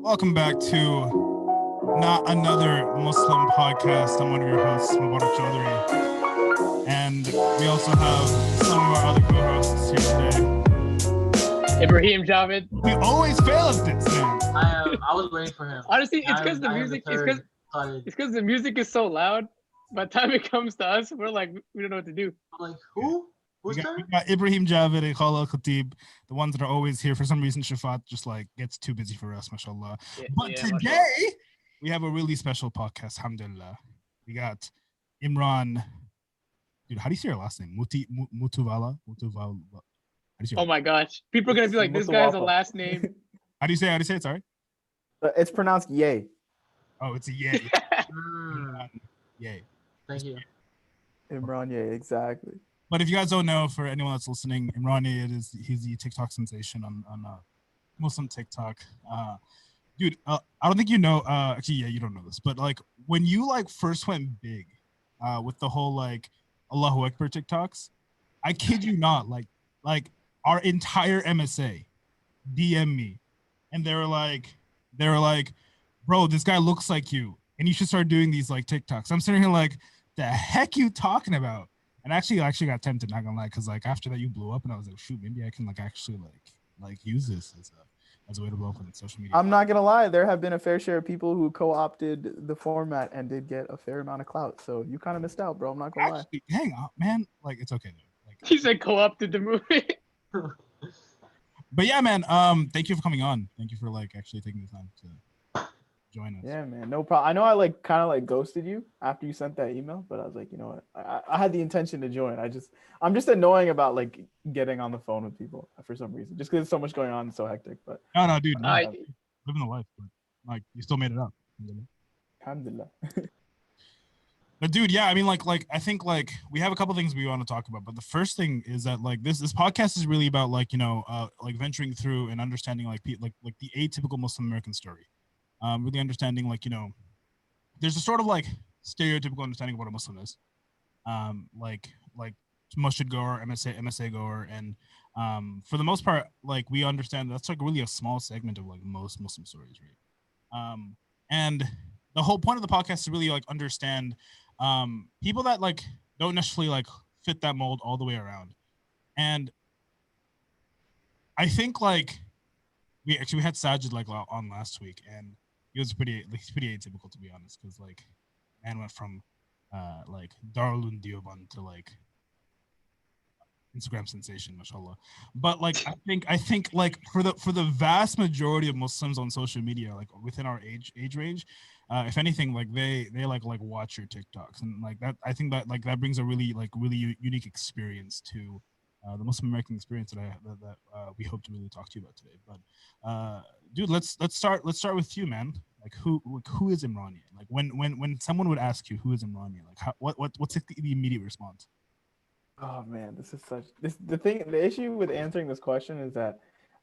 Welcome back to Not Another Muslim Podcast. I'm one of your hosts, Mubarak Chaudhry. And we also have some of our other co-hosts here today. Ibrahim Javed. We always fail at this, man. I was waiting for him. Honestly, it's because the music. It's because the music is so loud. By the time it comes to us, we're like, we don't know what to do. I'm like, who? We got Ibrahim Javed and Khalil Khatib, the ones that are always here. For some reason, Shafat just like gets too busy for us, mashallah. But today, we have a really special podcast, alhamdulillah. We got Imran. Dude, how do you say your last name? Muthuvapa? Oh my gosh. People are going to be like, this guy has a last name. How do you say it? Sorry? It's pronounced yay. Oh, it's a yay. Yay. Thank you. Imran yay, exactly. But if you guys don't know, for anyone that's listening, Imran he's the TikTok sensation on Muslim TikTok. Dude, I don't think you know. Actually, yeah, you don't know this, but like when you like first went big, with the whole like Allahu Akbar TikToks, I kid you not, like our entire MSA DM me, and they were like, bro, this guy looks like you, and you should start doing these like TikToks. I'm sitting here like, the heck you talking about? And I actually got tempted, not gonna lie, because like after that you blew up, and I was like, shoot, maybe I can like actually like use this as a way to blow up on social media. I'm not gonna lie, there have been a fair share of people who co-opted the format and did get a fair amount of clout. So you kind of missed out, bro. I'm not gonna lie. Hang on, man. Like it's okay, dude. Like he said co-opted the movie. But yeah, man. Thank you for coming on. Thank you for like actually taking the time to join us. Yeah, man, no problem. I know I like kind of like ghosted you after you sent that email, but I was like, you know what? I had the intention to join. I'm just annoying about like getting on the phone with people for some reason, just because there's so much going on and so hectic. But no, dude, living the life, but like you still made it up. Alhamdulillah. But dude, yeah, I mean, like I think like we have a couple things we want to talk about, but the first thing is that like this podcast is really about like like venturing through and understanding like the atypical Muslim American story. Really understanding like there's a sort of like stereotypical understanding of what a Muslim is, like masjid goer, MSA goer, and for the most part, like we understand that's like really a small segment of like most Muslim stories, right? And the whole point of the podcast is really like understand people that like don't necessarily like fit that mold all the way around. And I think like we had Sajid like on last week, and he's pretty atypical, to be honest, because like man went from like Darul Deoband to like Instagram sensation, mashallah. But like I think like for the vast majority of Muslims on social media, like within our age range, if anything, like they like watch your TikToks, and like that, I think that like that brings a really unique experience to the Muslim American experience that we hope to really talk to you about today. But dude, let's start with you, man. Like who is Imrani? Like when someone would ask you who is Imrani, like what's the immediate response? Oh man, the issue with answering this question is that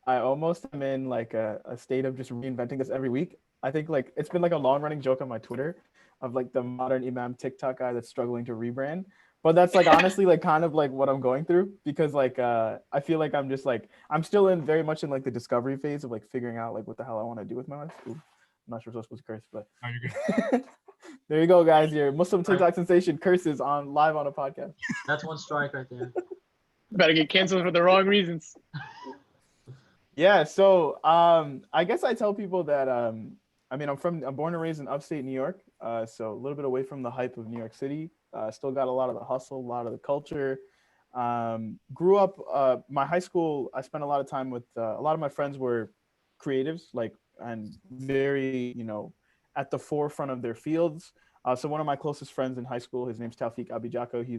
I almost am in like a state of just reinventing this every week. I think like it's been like a long running joke on my Twitter of like the modern Imam TikTok guy that's struggling to rebrand. But that's like honestly like kind of like what I'm going through, because like I feel like I'm just like I'm still very much in like the discovery phase of like figuring out like what the hell I want to do with my life. Ooh, I'm not sure if I'm supposed to curse, but Oh, you're good. there you go, guys. Your Muslim TikTok sensation curses live on a podcast. That's one strike right there. Better get canceled for the wrong reasons. Yeah, so I guess I tell people that I mean I'm born and raised in upstate New York, so a little bit away from the hype of New York City. Still got a lot of the hustle, a lot of the culture. Grew up my high school. I spent a lot of time with a lot of my friends were creatives, like, and very at the forefront of their fields. So one of my closest friends in high school, his name's Taufik Abijako. He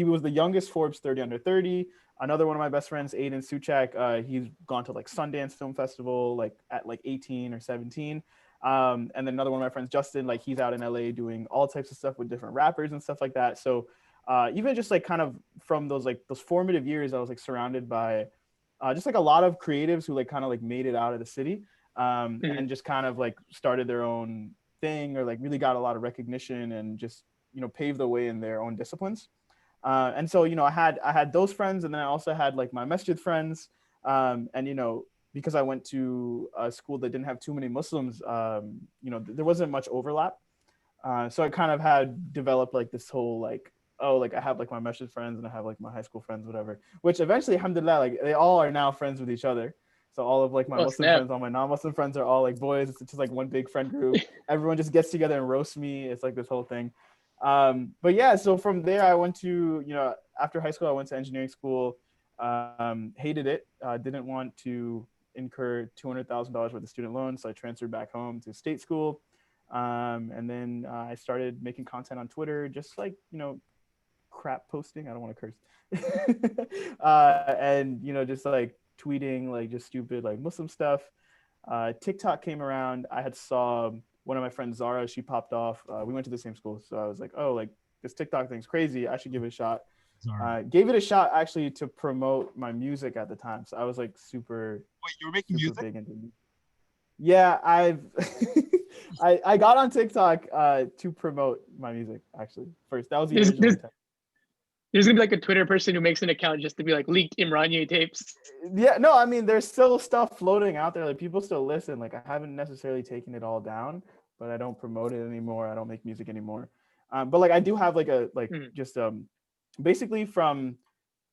was the youngest Forbes 30 under 30. Another one of my best friends, Aiden Suchak, he's gone to like Sundance Film Festival like at like 18 or 17. And then another one of my friends, Justin, like he's out in LA doing all types of stuff with different rappers and stuff like that. So even just like kind of from those formative years, I was like surrounded by just like a lot of creatives who like kind of like made it out of the city and just kind of like started their own thing or like really got a lot of recognition and just paved the way in their own disciplines. And so I had those friends, and then I also had like my masjid friends, and because I went to a school that didn't have too many Muslims, there wasn't much overlap. So I kind of had developed like this whole like, oh, like I have like my masjid friends and I have like my high school friends, whatever, which eventually, alhamdulillah, like they all are now friends with each other. So all of like my Muslim friends, all my non-Muslim friends are all like boys. It's just like one big friend group. Everyone just gets together and roasts me. It's like this whole thing. But yeah, so from there I went to, after high school, I went to engineering school. Hated it. Didn't want to incur $200,000 worth of student loans. So I transferred back home to state school. And then I started making content on Twitter, just like, crap posting. I don't want to curse. And, just like tweeting, like just stupid, like Muslim stuff. TikTok came around. I had saw one of my friends, Zara, she popped off. We went to the same school. So I was like, oh, like this TikTok thing's crazy. I should give it a shot. Gave it a shot actually to promote my music at the time. So I was like super. Wait, you were making music? Big into music. Yeah, I got on TikTok to promote my music actually first. That was the original intent. There's gonna be like a Twitter person who makes an account just to be like leaked Imran tapes. Yeah, no, I mean there's still stuff floating out there. Like people still listen. Like I haven't necessarily taken it all down, but I don't promote it anymore. I don't make music anymore. But like I do have like just basically from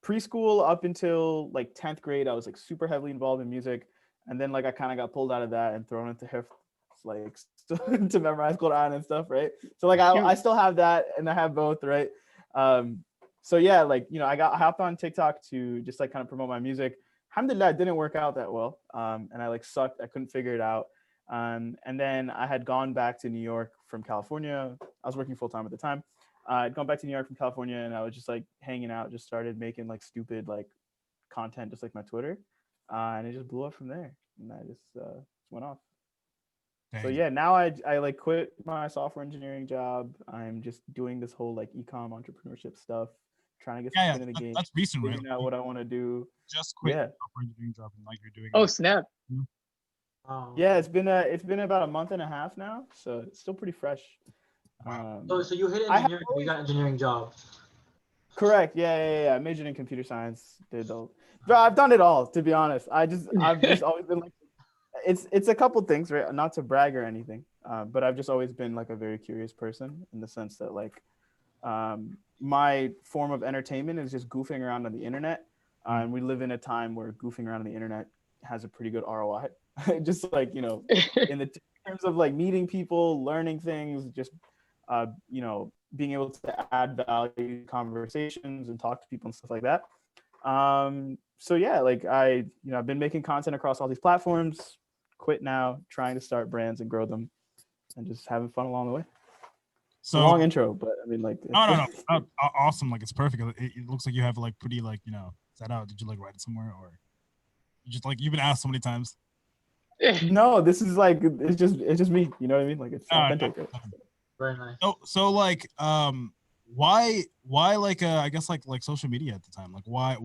preschool up until like 10th grade, I was like super heavily involved in music. And then like I kind of got pulled out of that and thrown into hifz, like to memorize Quran and stuff, right? So like I still have that and I have both, right? So yeah, like I hopped on TikTok to just like kind of promote my music. Alhamdulillah, it didn't work out that well. And I like sucked. I couldn't figure it out. And then I had gone back to New York from California. I was working full time at the time. I'd gone back to New York from California and I was just like hanging out, just started making like stupid like content, just like my Twitter. And it just blew up from there. And I just went off. Dang. So yeah, now I like quit my software engineering job. I'm just doing this whole like ecom entrepreneurship stuff, trying to get some skin in the game. That's recent, right? Figuring out what I want to do. Just quit software engineering job and like you're doing. Oh snap! Yeah, it's been about a month and a half now, so it's still pretty fresh. Wow. So you hit engineering, you got engineering job. Correct. Yeah. I majored in computer science. But I've done it all, to be honest. I've just always been like, it's a couple things, right? Not to brag or anything, but I've just always been like a very curious person in the sense that like my form of entertainment is just goofing around on the internet. And we live in a time where goofing around on the internet has a pretty good ROI. Just like, in terms of like meeting people, learning things, just, being able to add value to conversations and talk to people and stuff like that. So yeah, like I've been making content across all these platforms, quit now, trying to start brands and grow them and just having fun along the way. So long intro, but I mean like no. Awesome. Like it's perfect. It looks like you have like pretty like, set out. Did you like write it somewhere or you just like you've been asked so many times? No, this is like it's just me. You know what I mean? Like it's authentic. No. Very nice. So like why like I guess like social media at the time? Like why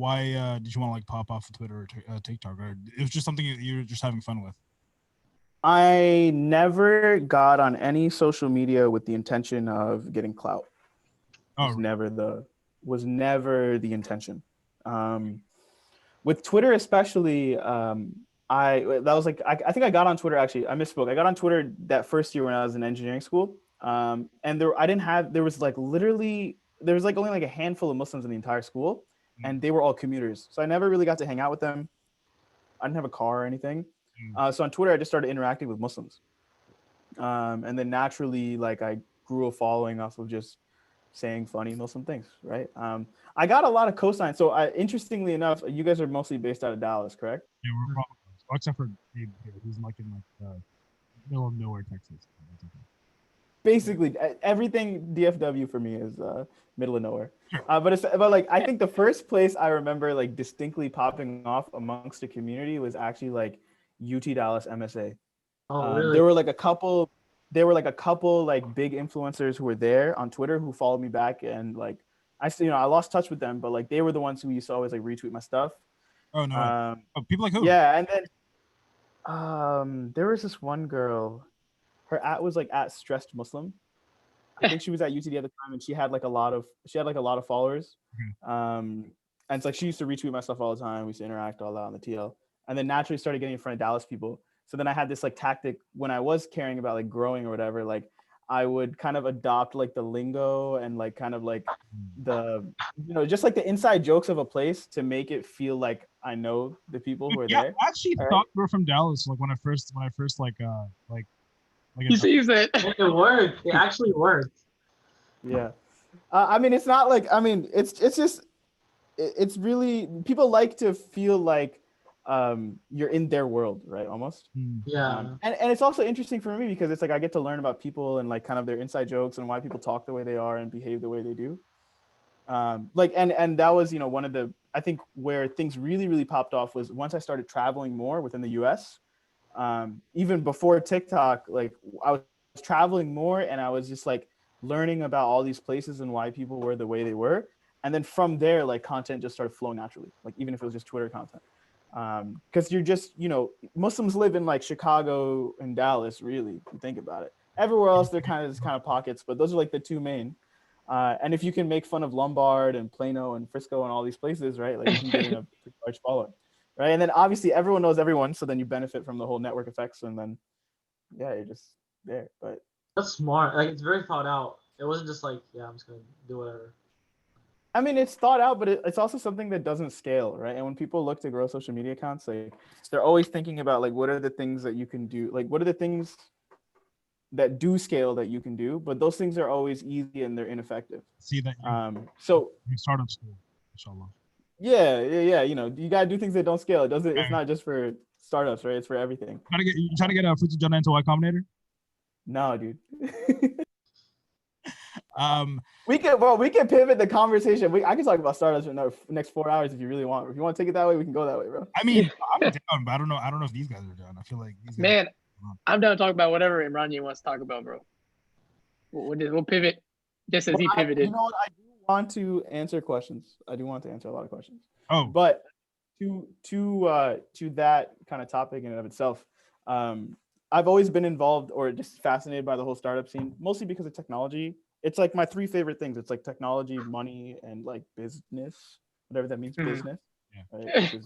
did you want to like pop off of Twitter or TikTok, or it was just something you were just having fun with? I never got on any social media with the intention of getting clout. Was never the intention. With Twitter especially, I think I got on Twitter actually. I misspoke. I got on Twitter that first year when I was in engineering school. And there was only like a handful of Muslims in the entire school, and they were all commuters. So I never really got to hang out with them. I didn't have a car or anything. So on Twitter, I just started interacting with Muslims. And then naturally, like I grew a following off of just saying funny Muslim things, right? I got a lot of cosigns. So interestingly enough, you guys are mostly based out of Dallas, correct? Yeah, we're probably, except for Dave here. He's like in like middle of nowhere, Texas. Basically, everything DFW for me is middle of nowhere. Sure. But like I think the first place I remember like distinctly popping off amongst the community was actually like UT Dallas MSA. Oh, really? There were like a couple like big influencers who were there on Twitter who followed me back, and like I lost touch with them, but like they were the ones who used to always like retweet my stuff. Oh no! People like who? Yeah, and then there was this one girl. Her @ was like @stressed Muslim. I think she was at UTD at the time, and she had like a lot of followers. And it's like she used to retweet my stuff all the time. We used to interact all that on the TL. and then naturally started getting in front of Dallas people. So then I had this like tactic when I was caring about like growing or whatever, like I would kind of adopt like the lingo and like kind of like the, just like the inside jokes of a place to make it feel like I know the people who are there. I actually All thought we were from Dallas. Like when I first He sees it. It worked. It actually worked. Yeah. I mean, it's not like, I mean, it's just, it's really, people like to feel like you're in their world, right? Almost. Yeah. And it's also interesting for me because it's like I get to learn about people and like kind of their inside jokes and why people talk the way they are and behave the way they do. Like and that was one of the, I think, where things really popped off was once I started traveling more within the US. Even before TikTok, like I was traveling more and I was just like learning about all these places and why people were the way they were. And then from there, like content just started flowing naturally, like even if it was just Twitter content. Because you're just, Muslims live in like Chicago and Dallas, really, if you think about it. Everywhere else, they're kind of pockets, but those are like the two main. And if you can make fun of Lombard and Plano and Frisco and all these places, right, like you can get in a pretty large following, right? And then obviously everyone knows everyone, so then you benefit from the whole network effects, and then, yeah, you're just there. But That's smart. Like it's very thought out. It wasn't just like, yeah, I'm just gonna do whatever. I mean, it's thought out, but it's also something that doesn't scale, right? And when people look to grow social media accounts, like they're always thinking about like what are the things that you can do, like what are the things that do scale that you can do, but those things are always easy and they're ineffective. See that. So startup school, inshallah. Yeah. You gotta do things that don't scale. It's not just for startups, right? It's for everything. You trying to get a Fruity Jana into Y Combinator? No, dude. We can pivot the conversation. I can talk about startups for the next 4 hours if you really want. If you want to take it that way, we can go that way, bro. I mean, I'm down, but I don't know if these guys are down. I feel like these guys. Man, I'm down to talk about whatever Imran wants to talk about, bro. We'll pivot just as he pivoted. You know what? I do want to answer questions. I do want to answer a lot of questions. Oh, but to that kind of topic in and of itself, I've always been involved or just fascinated by the whole startup scene, mostly because of technology. It's like my three favorite things. It's like technology, money, and like business, whatever that means, business. Yeah. Right?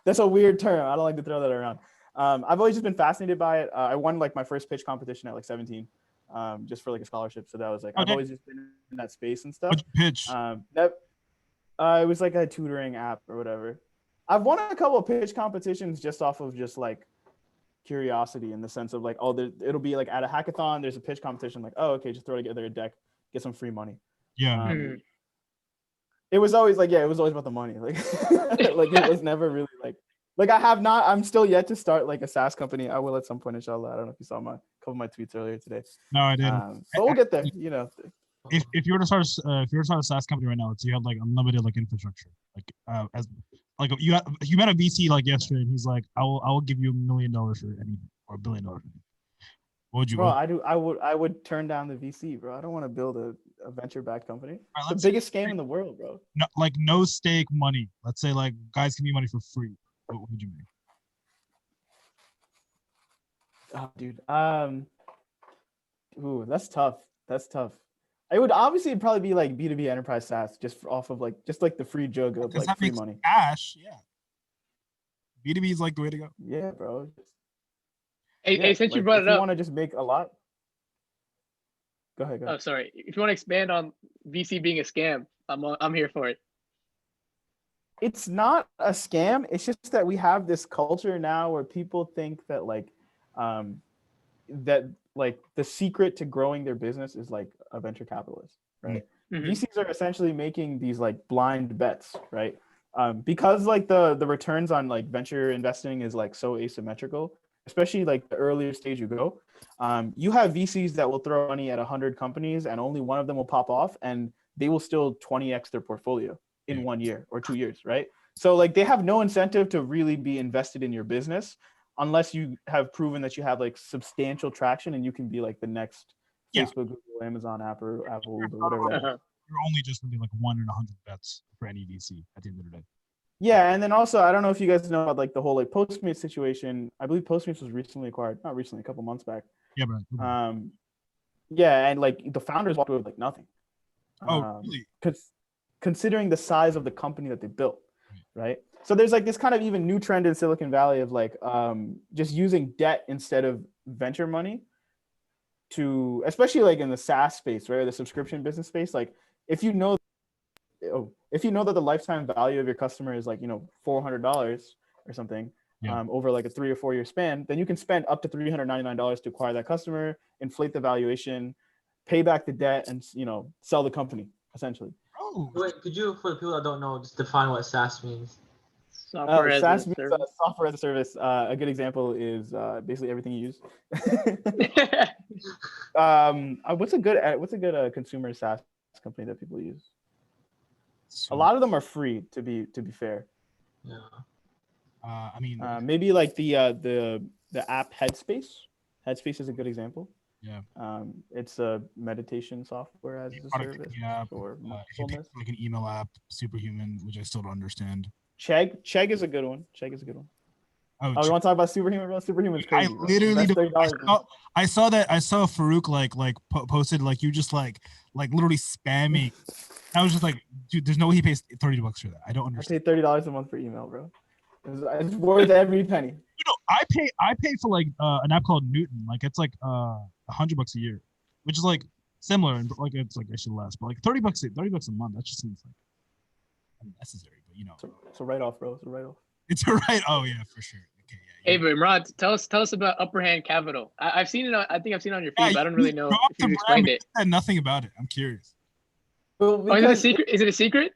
That's a weird term. I don't like to throw that around. I've always just been fascinated by it. I won like my first pitch competition at like 17, just for like a scholarship. So that was like, I've always just been in that space and stuff. What'd you pitch? It was like a tutoring app or whatever. I've won a couple of pitch competitions just off of just like curiosity, in the sense of like, it'll be like at a hackathon, there's a pitch competition, like, oh, okay, just throw together a deck, get some free money. Yeah. It was always like, yeah, it was always about the money. Like, like it was never really like I'm still yet to start like a SaaS company. I will at some point, inshallah. I don't know if you saw a couple of my tweets earlier today. No, I didn't. But we'll get there, If you were to start a SaaS company right now, you had like unlimited like infrastructure, like as like you met a VC like yesterday, and he's like, I will give you $1 million for anything, or $1 billion. What would you? Bro, I would turn down the VC, bro. I don't want to build a venture-backed company. Right, the biggest scam in the world, bro. No stake money. Let's say like guys give me money for free. What would you make? Oh, dude. Ooh, that's tough. It would obviously probably be like B2B enterprise SaaS, just off of like the free jug of like free money. Cash, yeah. B2B is like the way to go. Yeah, bro. Hey, since you brought it up, you want to just make a lot. Go ahead. Oh, sorry. If you want to expand on VC being a scam, I'm here for it. It's not a scam. It's just that we have this culture now where people think that the secret to growing their business is like a venture capitalist, right? Mm-hmm. VCs are essentially making these like blind bets, right? Because like the returns on like venture investing is like so asymmetrical, especially like the earlier stage you go. You have VCs that will throw money at 100 companies and only one of them will pop off, and they will still 20x their portfolio in 1 year or 2 years, right? So like they have no incentive to really be invested in your business unless you have proven that you have like substantial traction and you can be like the next Facebook, Google, Amazon, Apple, Uber, whatever. You're only just gonna be like 1 in 100 bets for any VC at the end of the day. Yeah, and then also I don't know if you guys know about like the whole like Postmates situation. I believe Postmates was recently acquired, not recently, a couple months back. Yeah, but yeah, and like the founders walked away with like nothing. Oh, really? Because considering the size of the company that they built, right? So there's like this kind of even new trend in Silicon Valley of like just using debt instead of venture money to, especially like in the SaaS space, right? Or the subscription business space. Like if you know that the lifetime value of your customer is like, $400 or something, over like a 3 or 4 year span, then you can spend up to $399 to acquire that customer, inflate the valuation, pay back the debt, and sell the company essentially. Oh, Wait, could you, for the people that don't know, just define what SaaS means? Software as a SaaS means service. software as a service. A good example is basically everything you use. What's a good consumer SaaS company that people use? A lot of them are free, to be fair. Yeah. I mean, maybe like the app Headspace. Headspace is a good example. Yeah. It's a meditation software as a service or mindfulness. Like an email app, Superhuman, which I still don't understand. Chegg is a good one. Oh, you want to talk about Superhuman, bro? Superhuman's crazy. I literally I saw Farouk like posted like you just like literally spamming. I was just like, dude, there's no way he pays $30 for that. I don't understand. I pay $30 a month for email, bro. It's worth every penny. I pay for like an app called Newton. Like it's like $100 a year, which is like similar and like it's like actually less, but like $30 a month. That just seems like unnecessary. But it's a write off, bro. It's a write off. It's a write. Oh yeah, for sure. Okay, yeah. Hey, but Imran, tell us about Upper Hand Capital. I've seen it. I think I've seen it on your feed, but I don't really know if you explained it. I said nothing about it. I'm curious. Well, is it a secret? Is it a secret?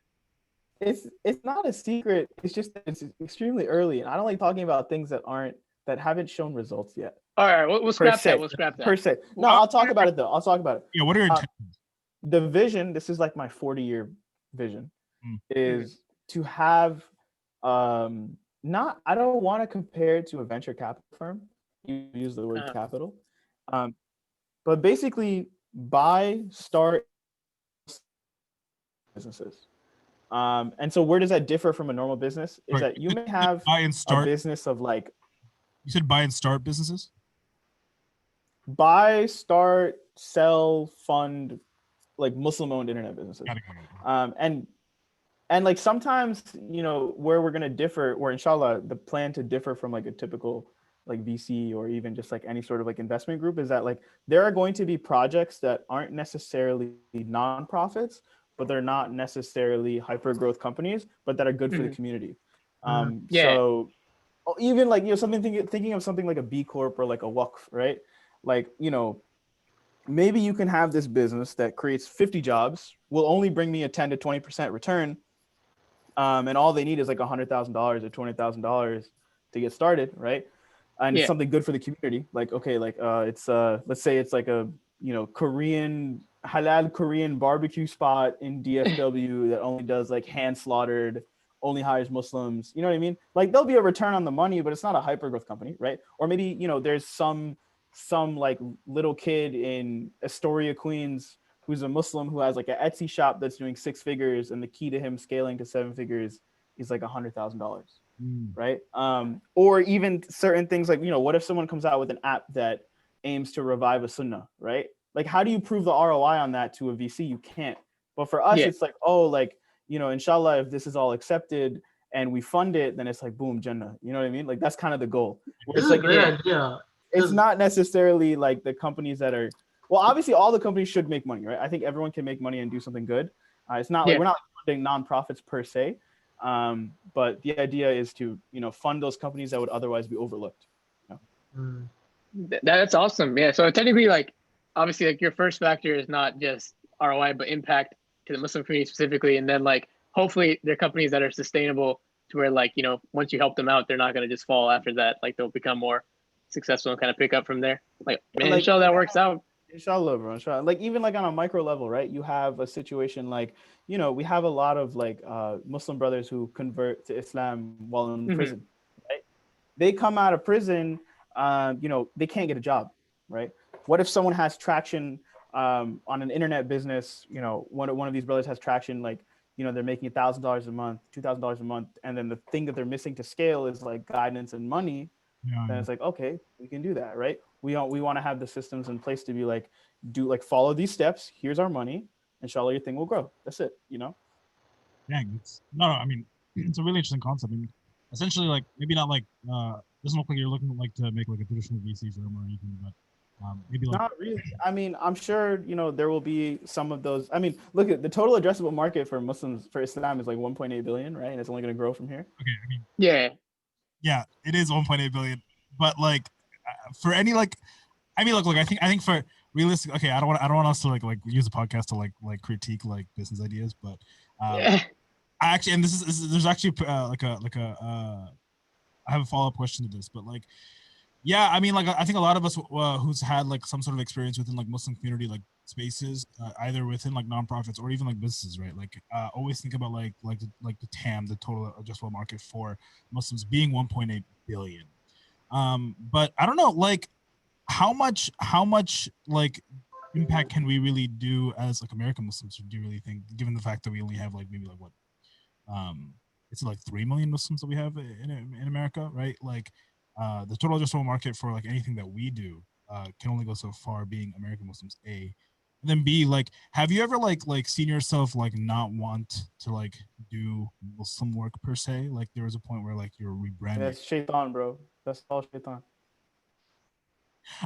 It's not a secret. It's just that it's extremely early, and I don't like talking about things that haven't shown results yet. All right, we'll scrap that. We'll scrap that. Per se. No, I'll talk about it though. I'll talk about it. Yeah, what are your intentions? The vision, this is like my 40-year vision, is to have I don't want to compare it to a venture capital firm. You use the word capital. But basically start businesses. And so where does that differ from a normal business is that you may have a business of like, you said buy and start businesses? Buy, start, sell, fund, like Muslim-owned internet businesses. And like sometimes, where we're going to differ, or inshallah, the plan to differ from like a typical like VC or even just like any sort of like investment group is that like there are going to be projects that aren't necessarily nonprofits, but they're not necessarily hyper growth companies, but that are good for the community. So even like, thinking of something like a B Corp or like a Waqf, right? Like, maybe you can have this business that creates 50 jobs, will only bring me a 10 to 20% return. And all they need is like $100,000 or $20,000 to get started, right? And it's something good for the community. Like, okay, like it's let's say it's like a halal Korean barbecue spot in DFW that only does like hand slaughtered, only hires Muslims. You know what I mean? Like there'll be a return on the money, but it's not a hyper growth company, right? Or maybe there's some like little kid in Astoria, Queens, who's a Muslim who has like an Etsy shop that's doing 6 figures, and the key to him scaling to 7 figures is like $100,000, right? Or even certain things like, what if someone comes out with an app that aims to revive a sunnah, right? Like, how do you prove the ROI on that to a VC? You can't. But for us, it's like, inshallah, if this is all accepted and we fund it, then it's like, boom, Jannah. You know what I mean? Like, that's kind of the goal. It's like, it's not necessarily like the companies that are, well, obviously all the companies should make money, right? I think everyone can make money and do something good. It's not like we're not funding nonprofits per se, but the idea is to, fund those companies that would otherwise be overlooked. That's awesome. Yeah. So technically, like, obviously, like your first factor is not just ROI, but impact to the Muslim community specifically. And then like, hopefully they're companies that are sustainable to where like, once you help them out, they're not going to just fall after that. Like they'll become more successful and kind of pick up from there. Like, man, inshallah that works out. Inshallah, bro. Inshallah. Like even like on a micro level, right? You have a situation like, we have a lot of like Muslim brothers who convert to Islam while in prison, right? They come out of prison, they can't get a job, right? What if someone has traction on an internet business? One of these brothers has traction, like, they're making $1,000 a month, $2,000 a month, and then the thing that they're missing to scale is like guidance and money. Then it's like, okay, we can do that, right? We want to have the systems in place to be like, follow these steps. Here's our money. Inshallah, your thing will grow. That's it, Dang, I mean, it's a really interesting concept. I mean, essentially, like maybe not like doesn't look like you're looking like to make like a traditional VC firm or anything, but maybe like Not really. I mean, I'm sure there will be some of those. I mean, look at the total addressable market for Muslims for Islam is like 1.8 billion, right? And it's only going to grow from here. okay. I mean, Yeah. yeah, it is 1.8 billion, but like for any like, I mean, look, I think for realistic, okay, I don't want us to like use a podcast to like critique like business ideas, but Yeah. I actually, and there's actually I have a follow up question to this, but like, yeah, I mean, like, I think a lot of us who's had like some sort of experience within like Muslim community like spaces, either within like nonprofits or even like businesses, right? Like, always think about the TAM, the total addressable market for Muslims being 1.8 billion. But I don't know, like, how much like impact can we really do as like American Muslims? Do you really think, given the fact that we only have like maybe like what it's like 3 million Muslims that we have in America, right? Like the total addressable market for like anything that we do can only go so far, being American Muslims, A. And then B, like, have you ever like seen yourself like not want to like do Muslim work per se? Like there was a point where like you're rebranding. That's shaitan, bro. That's all shaitan.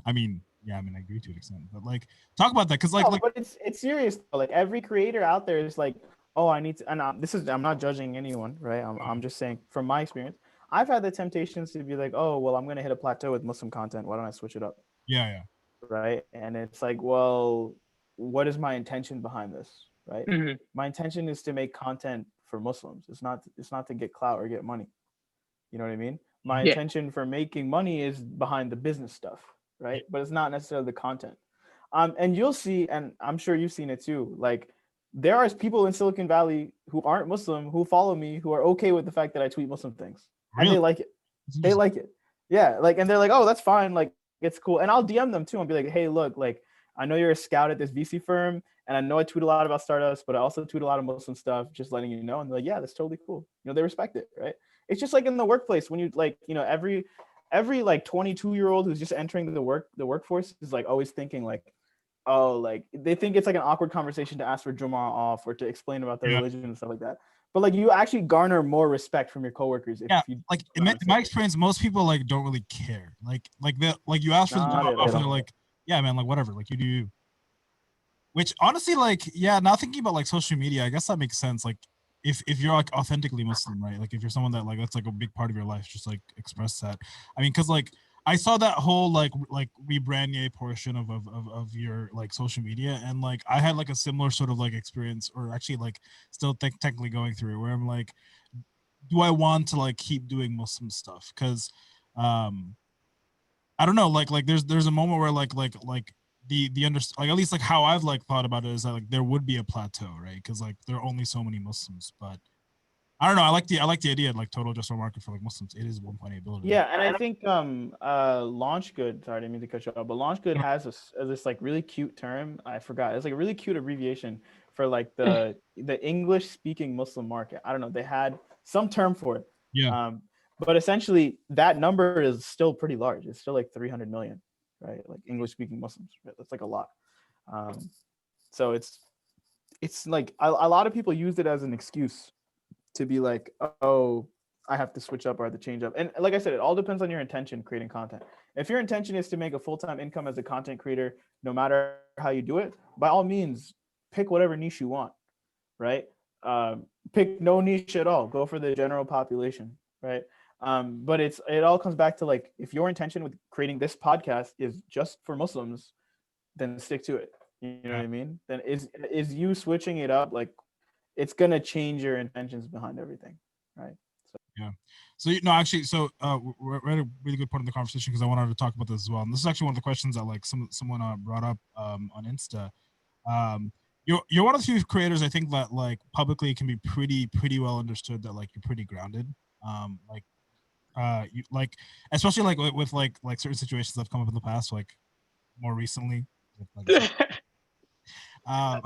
I mean, yeah, I mean, I agree to an extent, but like, talk about that because No, but it's serious though. Like every creator out there is like, oh, I need to. And I'm not judging anyone, right? I'm just saying from my experience, I've had the temptations to be like, oh, well, I'm gonna hit a plateau with Muslim content. Why don't I switch it up? yeah, Right? And it's like, well, what is my intention behind this? Right? Mhm. My intention is to make content for Muslims. It's not to get clout or get money. You know what I mean? My Yeah. intention for making money is behind the business stuff, right? But it's not necessarily the content. And you'll see, and I'm sure you've seen it too. Like there are people in Silicon Valley who aren't Muslim who follow me who are okay with the fact that I tweet Muslim things, and really, they like it. They like it, yeah. Like, and they're like, oh, that's fine. Like, it's cool. And I'll DM them too and be like, hey, look, like I know you're a scout at this VC firm, and I know I tweet a lot about startups, but I also tweet a lot of Muslim stuff. Just letting you know. And they're like, yeah, that's totally cool. They respect it, right? It's just like in the workplace when you like, every like 22-year-old who's just entering the workforce is like always thinking like, oh, like they think it's like an awkward conversation to ask for Jumu'ah off or to explain about their religion and stuff like that. But like you actually garner more respect from your coworkers if you like in my experience, most people like don't really care. Like you ask for the job offer, they're like, yeah, man, like whatever, like you do you. Which honestly, like, yeah, now thinking about like social media, I guess that makes sense. Like if you're like authentically Muslim, right? Like if you're someone that like that's like a big part of your life, just like express that. I mean, because like I saw that whole like rebranding portion of your like social media, and like I had like a similar sort of like experience, or actually like still technically going through it, where I'm like, do I want to like keep doing Muslim stuff? Because I don't know, like there's a moment where like the under like at least like how I've like thought about it is that like there would be a plateau, right? Because like there are only so many Muslims, but I don't know. I like the idea of like total addressable market for like Muslims. It is 1.8 billion. Yeah, and I think launch good. Sorry, I didn't mean to cut you off, but launch good has this like really cute term. I forgot. It's like a really cute abbreviation for like the English speaking Muslim market. I don't know. They had some term for it. Yeah. But essentially that number is still pretty large. It's still like 300 million, right? Like English speaking Muslims. Right? That's like a lot. So it's like a lot of people use it as an excuse to be like, oh, I have to switch up or I have to change up. And like I said, it all depends on your intention creating content. If your intention is to make a full-time income as a content creator, no matter how you do it, by all means, pick whatever niche you want, right? Pick no niche at all. Go for the general population, right? But it all comes back to like, if your intention with creating this podcast is just for Muslims, then stick to it. You know what I mean? Then is you switching it up, like it's gonna change your intentions behind everything, right? Yeah. So actually, we're at a really good part of the conversation because I wanted to talk about this as well. And this is actually one of the questions that like someone brought up on Insta. You're one of the few creators I think that like publicly can be pretty well understood that like you're pretty grounded. You like, especially like with like certain situations that have come up in the past, like more recently. With, like,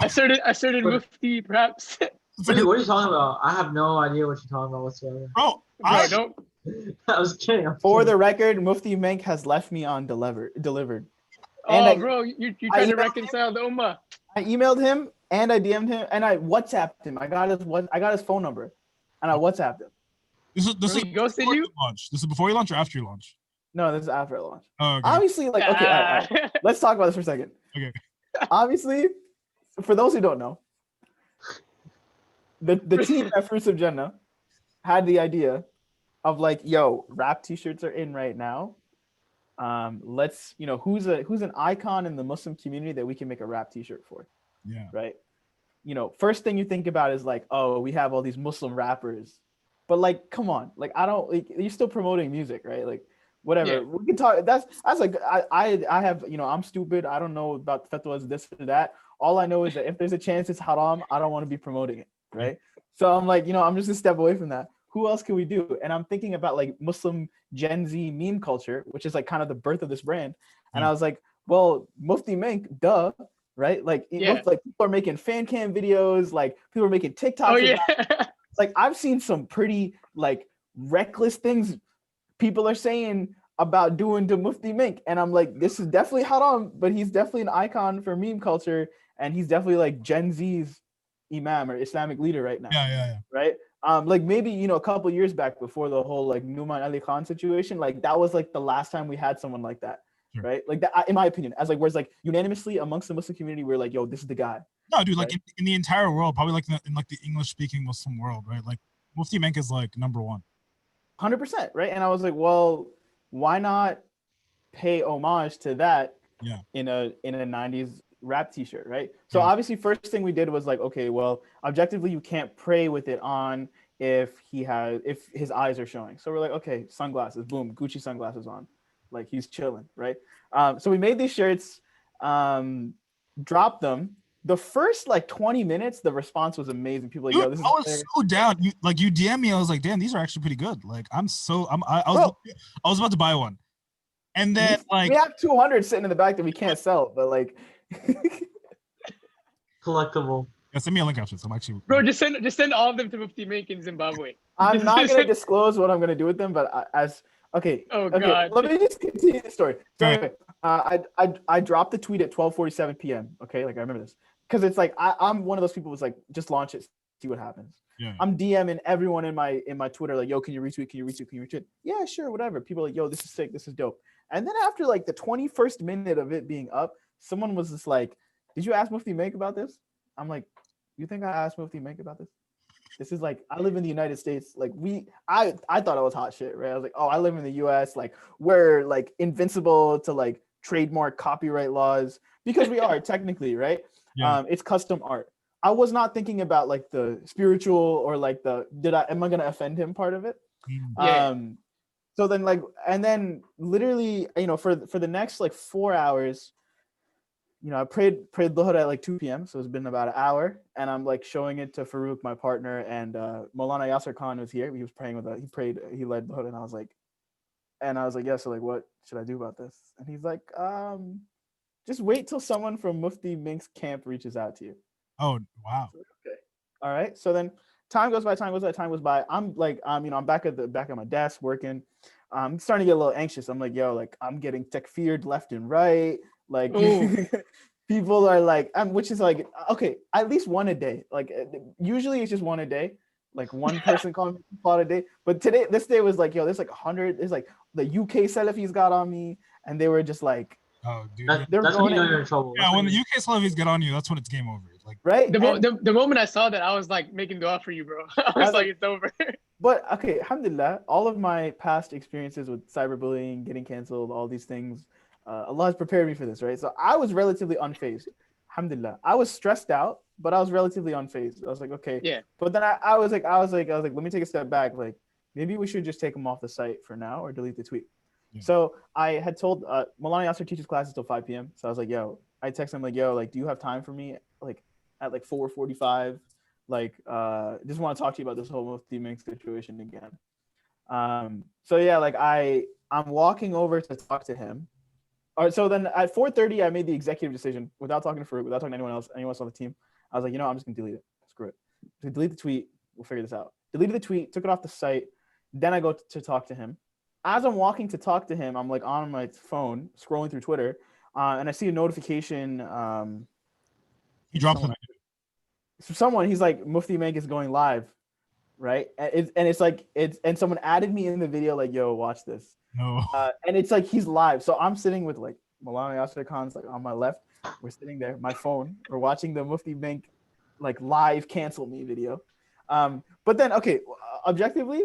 asserted Mufti, perhaps. Really, what are you talking about? I have no idea what you're talking about whatsoever. Bro, Don't. I was kidding. For the record, Mufti Menk has left me on delivered. And bro, you're trying to reconcile the ummah. I emailed him and I DM'd him and I WhatsApped him. I got his phone number. and I WhatsApped him. This is He ghosted before you? launch. This is before you launch or after you launch. No, this is after launch. Oh, okay. Obviously, like, okay, all right. Let's talk about this for a second. Okay. Obviously, for those who don't know, the team at Fruits of Jannah had the idea of like, yo, rap t-shirts are in right now. Let's, who's an icon in the Muslim community that we can make a rap t-shirt for? Yeah. Right. First thing you think about is like, oh, we have all these Muslim rappers, but like, come on, like, I don't, like, you're still promoting music, right? Like, whatever. Yeah. We can talk. That's like, I have, I'm stupid. I don't know about fatwas, this or that. All I know is that if there's a chance it's haram, I don't want to be promoting it, right? So I'm like, I'm just a step away from that. Who else can we do? And I'm thinking about like Muslim Gen Z meme culture, which is like kind of the birth of this brand. And I was like, well, Mufti Menk, duh, right? Like, like people are making fan cam videos, like people are making TikToks. Oh yeah. Like I've seen some pretty like reckless things people are saying about doing to Mufti Menk, and I'm like, this is definitely haram, but he's definitely an icon for meme culture, and he's definitely like Gen Z's imam or Islamic leader right now. Yeah. Right. Like maybe a couple years back before the whole like Numan Ali Khan situation, like that was like the last time we had someone like that. Sure. Right. Like that, in my opinion, as like whereas like unanimously amongst the Muslim community, we're like, yo, this is the guy. No, dude, like in the entire world, probably like in like the English speaking Muslim world, right? Like Mufti Menk is like number one. 100%, right? And I was like, well, why not pay homage to that in a 90s rap t-shirt, right? So obviously first thing we did was like, okay, well, objectively you can't pray with it on if his eyes are showing. So we're like, okay, sunglasses, boom, Gucci sunglasses on. Like he's chilling, right? So we made these shirts, dropped them. The first like 20 minutes, the response was amazing. People like, yo, this is. I was so down. You DM me, I was like, damn, these are actually pretty good. Like I was about to buy one, and then like we have 200 sitting in the back that we can't sell, but like collectible. Yeah, send me a link after this. I'm actually. Bro, just send all of them to Mufti Menk in Zimbabwe. I'm not gonna disclose what I'm gonna do with them, but okay. God. Let me just continue the story. So anyway, I dropped the tweet at 12:47 p.m. Okay, like I remember this. Because it's like I'm one of those people who's like, just launch it, see what happens. Yeah. I'm DMing everyone in my Twitter like, yo, can you retweet? Can you retweet? Can you retweet? Yeah, sure, whatever. People are like, yo, this is sick, this is dope. And then after like the 21st minute of it being up, someone was just like, did you ask Mufti Menk about this? I'm like, you think I asked Mufti Menk about this? This is like, I live in the United States. Like I thought it was hot shit, right? I was like, oh, I live in the US. Like we're like invincible to like trademark copyright laws because we are technically, right? Yeah. It's custom art. I was not thinking about like the spiritual or like am I gonna offend him part of it? Yeah. So then like, and then literally, for the next like 4 hours, I prayed Dhuhr at like 2 p.m. So it's been about an hour, and I'm like showing it to Farouk, my partner, and Maulana Yasser Khan was here. He was praying with us. He led Dhuhr, and I was like, yeah, so like, what should I do about this? And he's like, just wait till someone from Mufti Menk's camp reaches out to you. Oh, wow. Okay. All right. So then time goes by. I'm like, I'm back at my desk working. I'm starting to get a little anxious. I'm like, yo, like I'm getting takfired left and right. Like people are like, which is like, okay, at least one a day. Like usually it's just one a day. Like one person calling me a day. But this day was like, yo, there's like 100. There's like the UK Salafis got on me, and they were just like, oh, dude, that's when you know you're in trouble. Yeah, when the UK Salafis get on you, that's when it's game over. Like, right? The moment I saw that, I was like making dua for you, bro. I was like, it's over. But okay, alhamdulillah, all of my past experiences with cyberbullying, getting canceled, all these things, Allah has prepared me for this, right? So I was relatively unfazed. Alhamdulillah. I was stressed out, but I was relatively unfazed. I was like, okay. Yeah. But then I was like, let me take a step back. Like, maybe we should just take him off the site for now or delete the tweet. Yeah. So I had told Maulana Yasser teaches classes till 5 p.m. So I was like, yo, I texted him like, yo, like, do you have time for me? Like at like 4:45, like, just want to talk to you about this whole Mufti Menk situation again. So yeah, like I'm walking over to talk to him. All right, so then at 4:30, I made the executive decision without talking to Farouk, without talking to anyone else on the team. I was like, I'm just gonna delete it. Screw it. So delete the tweet. We'll figure this out. Deleted the tweet, took it off the site. Then I go to talk to him. As I'm walking to talk to him, I'm like on my phone, scrolling through Twitter, and I see a notification. He dropped something. Someone, he's like, Mufti Menk is going live right? And it's like and someone added me in the video like, yo, watch this. No. And it's like he's live. So I'm sitting with like Malana Yasser Khan's like on my left. We're sitting there, my phone. We're watching the Mufti Menk like live cancel me video. But then okay, objectively,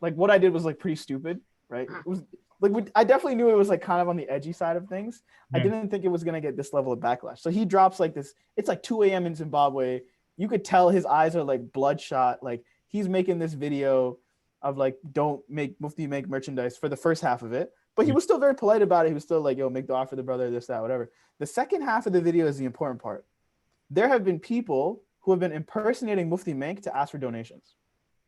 like what I did was like pretty stupid, right? It was like I definitely knew it was like kind of on the edgy side of things. Yeah. I didn't think it was gonna get this level of backlash. So he drops like this. It's like 2 a.m. in Zimbabwe. You could tell his eyes are like bloodshot. Like he's making this video of like, don't make Mufti Menk merchandise for the first half of it. But he was still very polite about it. He was still like, yo, make dua for the brother, this, that, whatever. The second half of the video is the important part. There have been people who have been impersonating Mufti Menk to ask for donations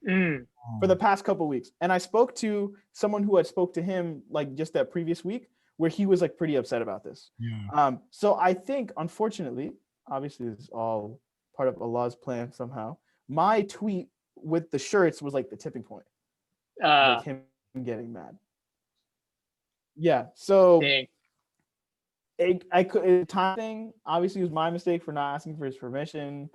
for the past couple of weeks. And I spoke to someone who had spoke to him like just that previous week where he was like pretty upset about this. Yeah. So I think, unfortunately, obviously it's all part of Allah's plan somehow. My tweet with the shirts was like the tipping point. Like him getting mad. Yeah. So dang. I could time thing. Obviously, it was my mistake for not asking for his permission.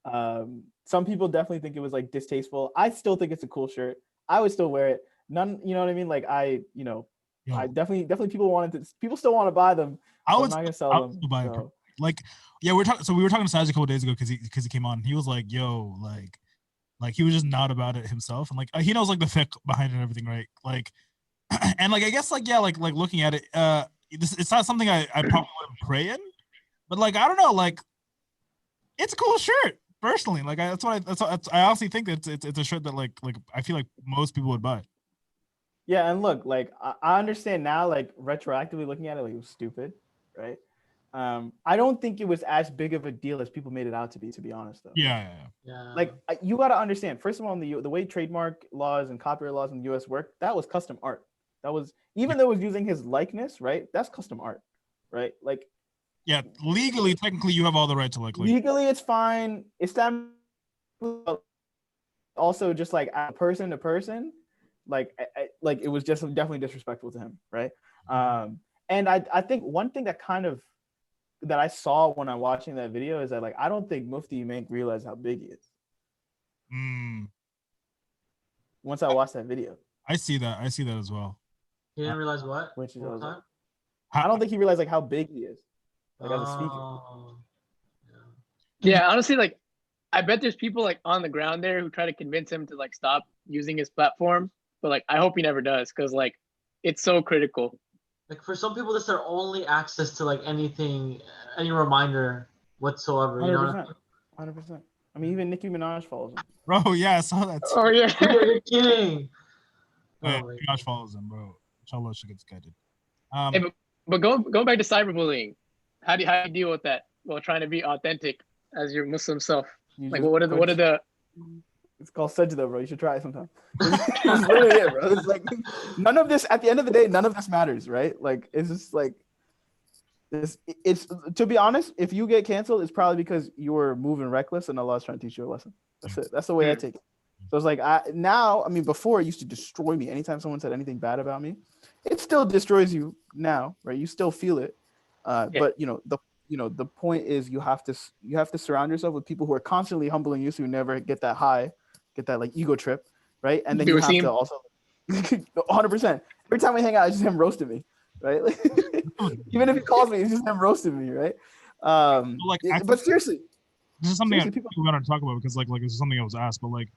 Some people definitely think it was like distasteful. I still think it's a cool shirt. I would still wear it. None, you know what I mean? Like I definitely people still want to buy them. I'm not gonna sell them. Buy so. Like, yeah, we were talking to Saj a couple days ago because he came on. He was like, yo, like he was just not about it himself, and like he knows like the fiqh behind it and everything, right? Like, and like I guess like yeah, like looking at it, it's not something I probably wouldn't pray in, but like I don't know, like it's a cool shirt personally. Like I honestly think that it's a shirt that like I feel like most people would buy. Yeah, and look, like I understand now, like retroactively looking at it, like it was stupid, right? I don't think it was as big of a deal as people made it out to be honest, though. Yeah. Like you got to understand, first of all, the way trademark laws and copyright laws in the U.S. work, that was custom art. That was even though it was using his likeness, right? That's custom art, right? Like, yeah, legally, technically, you have all the right to like legally, it's fine. It's that also just like person to person, like it was just definitely disrespectful to him, right? And I think one thing that I saw when I'm watching that video is that like I don't think Mufti Menk realized how big he is. Once I watched that video, I see that as well. He didn't realize what? Which is I don't think he realized like how big he is, like as a speaker. Yeah, honestly, like I bet there's people like on the ground there who try to convince him to like stop using his platform, but like I hope he never does because like it's so critical. Like for some people, that's their only access to like anything, any reminder whatsoever. 100%, you know, 100%. I mean, even Nicki Minaj follows him. Bro, yeah, I saw that. Too. Oh yeah, you're kidding. Yeah, Nicki Minaj follows him, bro. Inshallah, she gets guided. Hey, but going back to cyberbullying, how do you deal with that while trying to be authentic as your Muslim self? Like, what are the It's called sajda, bro. You should try it sometime. It's literally it, bro. It's like none of this. At the end of the day, none of this matters, right? Like it's just like this. It's to be honest, if you get canceled, it's probably because you were moving reckless and Allah's trying to teach you a lesson. That's it. That's the way I take it. So it's like before it used to destroy me. Anytime someone said anything bad about me, it still destroys you now, right? You still feel it, but the point is you have to surround yourself with people who are constantly humbling you, so you never get that high. Get that like ego trip, right? And then you have to also 100%. Every time we hang out, it's just him roasting me, right? Even if he calls me, it's just him roasting me, right? But seriously, this is something people want to talk about because like this is something I was asked, but like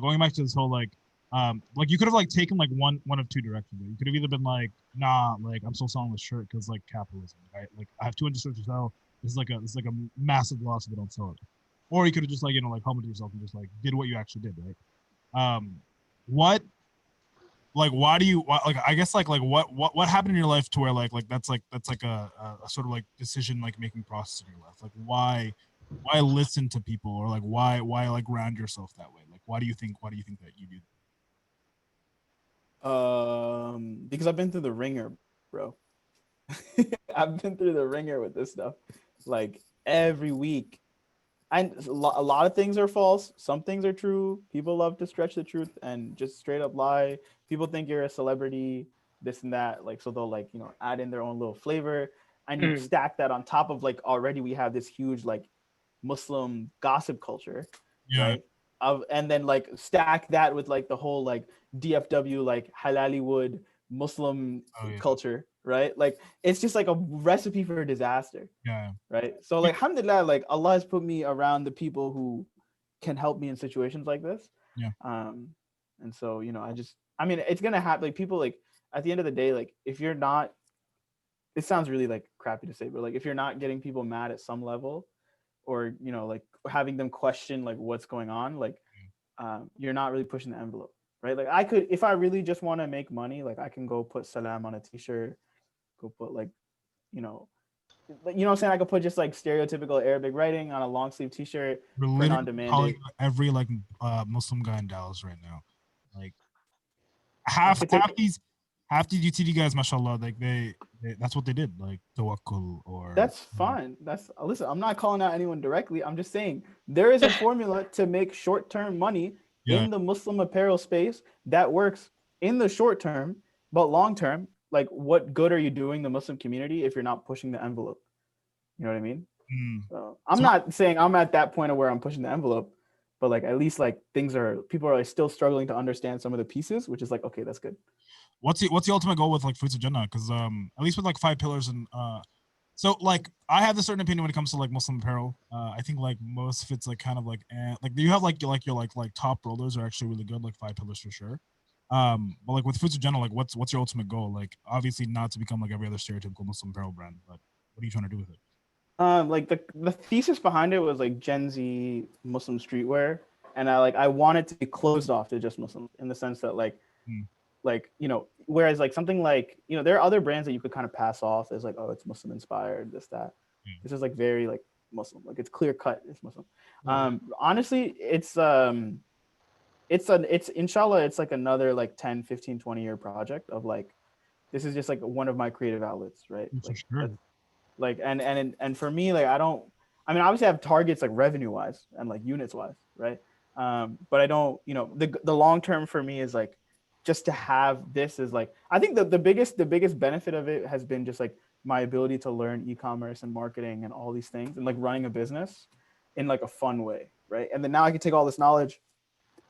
going back to this whole like you could have like taken like one of two directions. You could have either been like, nah, like I'm still selling this shirt because like capitalism, right? Like I have 200 shirts to sell. This is like a massive loss if I don't sell it. Or you could have just like like humbled yourself and just like did what you actually did, right? Why do you like? I guess like what happened in your life to where like that's a sort of like decision like making process in your life? Like why listen to people or like why like ground yourself that way? Like why do you think that you do? Because I've been through the ringer, bro. I've been through the ringer with this stuff, like every week. And a lot of things are false. Some things are true. People love to stretch the truth and just straight up lie. People think you're a celebrity, this and that. Like, so they'll like, add in their own little flavor. And you stack that on top of like, already we have this huge like Muslim gossip culture, right? and then like stack that with like the whole like DFW like Halalywood Muslim culture, right? Like it's just like a recipe for disaster. Yeah. Right. So like alhamdulillah, like Allah has put me around the people who can help me in situations like this. Yeah. And so, I mean, it's gonna happen. Like people, like at the end of the day, like if you're not, it sounds really like crappy to say, but like if you're not getting people mad at some level, or like having them question like what's going on, like you're not really pushing the envelope, right? Like I could, if I really just want to make money, like I can go put salam on a t-shirt, go put like, what I'm saying? I could put just like stereotypical Arabic writing on a long sleeve t-shirt, We're print on literally demand. calling every like Muslim guy in Dallas right now. Like half these UTD guys, mashallah, like they that's what they did, like tawakkul or. That's fine. Listen, I'm not calling out anyone directly. I'm just saying there is a formula to make short-term money in the Muslim apparel space that works in the short term, but long term, like what good are you doing the Muslim community if you're not pushing the envelope? You know what I mean? So I'm not saying I'm at that point of where I'm pushing the envelope, but like at least like people are like still struggling to understand some of the pieces, which is like, okay, that's good. What's the ultimate goal with like Fruits of Jannah? Because at least with like 5 pillars and so like I have a certain opinion when it comes to like Muslim apparel. I think like most of it's like kind of like you have like your top rollers are actually really good, like 5 pillars for sure. But like with Fruits of Jannah, like what's your ultimate goal? Like obviously not to become like every other stereotypical Muslim apparel brand, but what are you trying to do with it? Like the thesis behind it was like Gen Z Muslim streetwear, and I wanted to be closed off to just Muslims in the sense that like whereas like something like there are other brands that you could kind of pass off as like, oh, it's Muslim inspired, this that. This is like very like Muslim, like it's clear cut, it's Muslim. Honestly, it's inshallah it's like another like 10 15 20 year project of like this is just like one of my creative outlets, right? Like, sure. like and for me, like I mean obviously I have targets like revenue wise and like units wise, right? But I don't, the long term for me is like just to have this is like, I think the biggest benefit of it has been just like my ability to learn e-commerce and marketing and all these things and like running a business in like a fun way, right? And then now I can take all this knowledge